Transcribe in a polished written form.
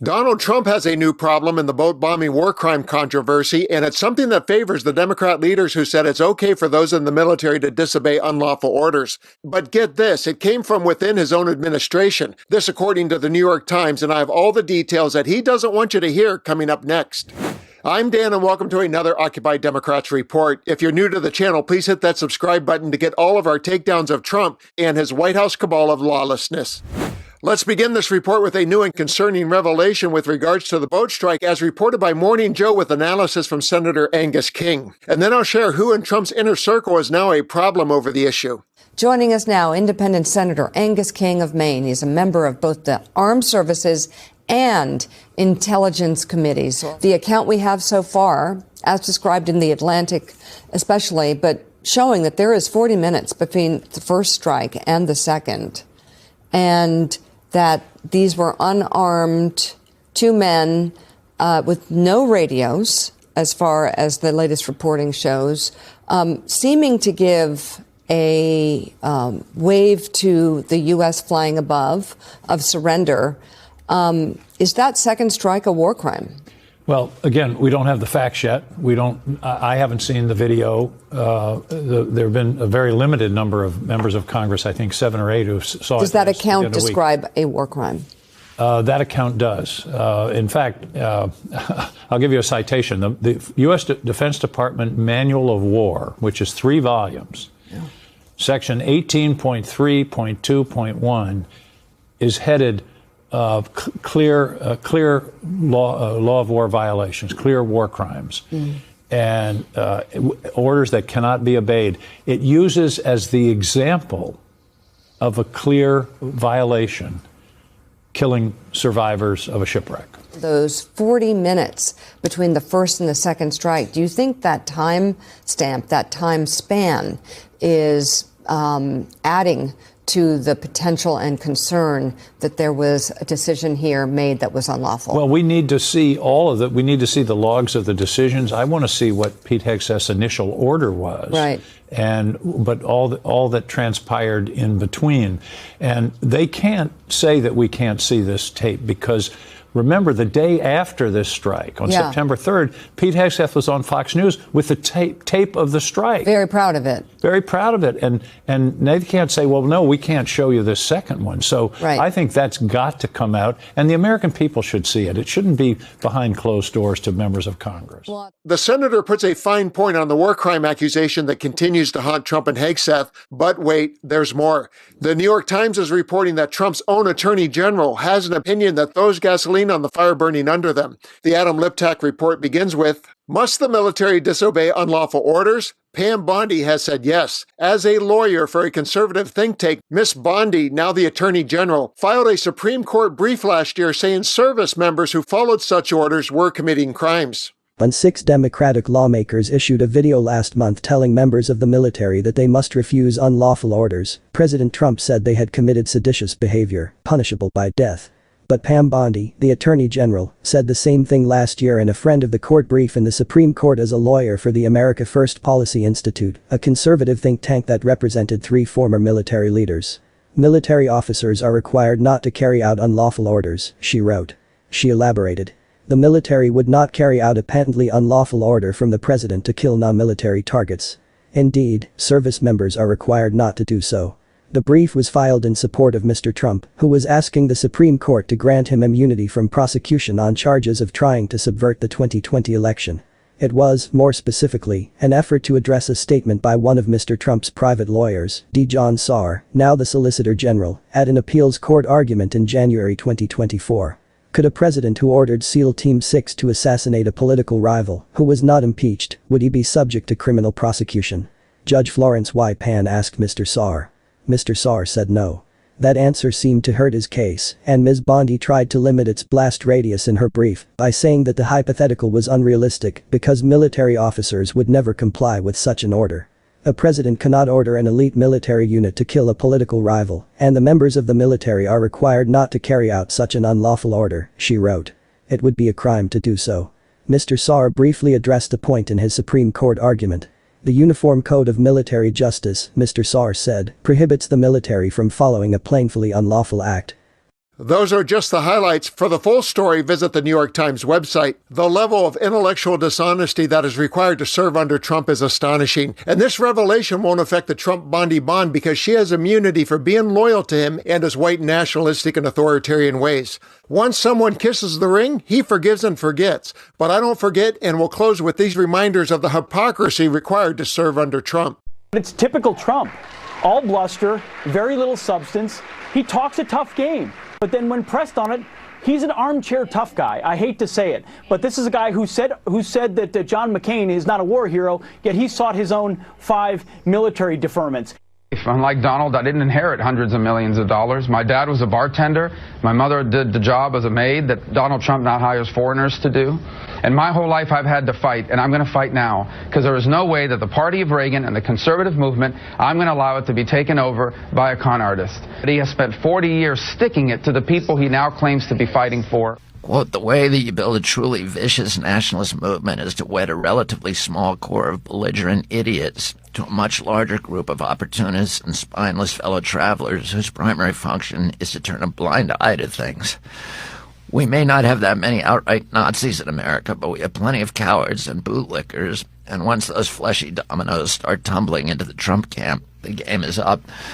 Donald Trump has a new problem in the boat bombing war crime controversy, and it's something that favors the Democrat leaders who said it's okay for those in the military to disobey unlawful orders. But get this, it came from within his own administration. This according to the New York Times, and I have all the details that he doesn't want you to hear coming up next. I'm Dan, and welcome to another Occupy Democrats report. If you're new to the channel, please hit that subscribe button to get all of our takedowns of Trump and his White House cabal of lawlessness. Let's begin this report with a new and concerning revelation with regards to the boat strike, as reported by Morning Joe with analysis from Senator Angus King. And then I'll share who in Trump's inner circle is now a problem over the issue. Joining us now, Independent Senator Angus King of Maine. He's a member of both the Armed Services and Intelligence Committees. The account we have so far, as described in The Atlantic especially, but showing that there is 40 minutes between the first strike and the second, and that these were unarmed two men with no radios, as far as the latest reporting shows, seeming to give a wave to the U.S. flying above of surrender. Is that second strike a war crime? Well, again, we don't have the facts yet. I haven't seen the video. There have been a very limited number of members of Congress, I think 7 or 8, who saw it. Does that account describe a war crime? That account does. In fact, I'll give you a citation. The U.S. Defense Department Manual of War, which is 3 volumes, section 18.3.2.1 is headed clear law of war violations, clear war crimes, and orders that cannot be obeyed. It uses as the example of a clear violation killing survivors of a shipwreck. Those 40 minutes between the first and the second strike, do you think that time stamp, that time span is adding to the potential and concern that there was a decision here made that was unlawful? Well, we need to see all of that. We need to see the logs of the decisions. I want to see what Pete Hegseth's initial order was. Right. But all that transpired in between. And they can't say that we can't see this tape, because remember, the day after this strike, on September 3rd, Pete Hegseth was on Fox News with the tape of the strike. Very proud of it. Very proud of it. And they can't say, well, no, we can't show you this second one. So I think that's got to come out. And the American people should see it. It shouldn't be behind closed doors to members of Congress. The senator puts a fine point on the war crime accusation that continues to haunt Trump and Hegseth. But wait, there's more. The New York Times is reporting that Trump's own attorney general has an opinion that throws gasoline on the fire burning under them. The Adam Liptak report begins with, must the military disobey unlawful orders? Pam Bondi has said yes. As a lawyer for a conservative think tank, Miss Bondi, now the Attorney General, filed a Supreme Court brief last year saying service members who followed such orders were committing crimes. When 6 Democratic lawmakers issued a video last month telling members of the military that they must refuse unlawful orders, President Trump said they had committed seditious behavior, punishable by death. But Pam Bondi, the Attorney General, said the same thing last year in a friend of the court brief in the Supreme Court as a lawyer for the America First Policy Institute, a conservative think tank that represented 3 former military leaders. Military officers are required not to carry out unlawful orders, she wrote. She elaborated. The military would not carry out a patently unlawful order from the president to kill non-military targets. Indeed, service members are required not to do so. The brief was filed in support of Mr. Trump, who was asking the Supreme Court to grant him immunity from prosecution on charges of trying to subvert the 2020 election. It was, more specifically, an effort to address a statement by one of Mr. Trump's private lawyers, D. John Saar, now the Solicitor General, at an appeals court argument in January 2024. Could a president who ordered SEAL Team 6 to assassinate a political rival, who was not impeached, would he be subject to criminal prosecution? Judge Florence Y. Pan asked Mr. Saar. Mr. Saar said no. That answer seemed to hurt his case, and Ms. Bondi tried to limit its blast radius in her brief by saying that the hypothetical was unrealistic because military officers would never comply with such an order. A president cannot order an elite military unit to kill a political rival, and the members of the military are required not to carry out such an unlawful order, she wrote. It would be a crime to do so. Mr. Saar briefly addressed the point in his Supreme Court argument. The Uniform Code of Military Justice, Mr. Saar said, prohibits the military from following a plainly unlawful act. Those are just the highlights. For the full story, visit the New York Times website. The level of intellectual dishonesty that is required to serve under Trump is astonishing. And this revelation won't affect the Trump Bondi bond because she has immunity for being loyal to him and his white nationalistic and authoritarian ways. Once someone kisses the ring, he forgives and forgets. But I don't forget, and we'll close with these reminders of the hypocrisy required to serve under Trump. It's typical Trump. All bluster, very little substance. He talks a tough game. But then when pressed on it, he's an armchair tough guy. I hate to say it, but this is a guy who said that John McCain is not a war hero, yet he sought his own 5 military deferments. Unlike Donald, I didn't inherit hundreds of millions of dollars. My dad was a bartender. My mother did the job as a maid that Donald Trump now hires foreigners to do. And my whole life I've had to fight, and I'm going to fight now, because there is no way that the party of Reagan and the conservative movement, I'm going to allow it to be taken over by a con artist. He has spent 40 years sticking it to the people he now claims to be fighting for. Quote, the way that you build a truly vicious nationalist movement is to wed a relatively small core of belligerent idiots to a much larger group of opportunists and spineless fellow travelers whose primary function is to turn a blind eye to things. We may not have that many outright Nazis in America, but we have plenty of cowards and bootlickers, and once those fleshy dominoes start tumbling into the Trump camp, the game is up.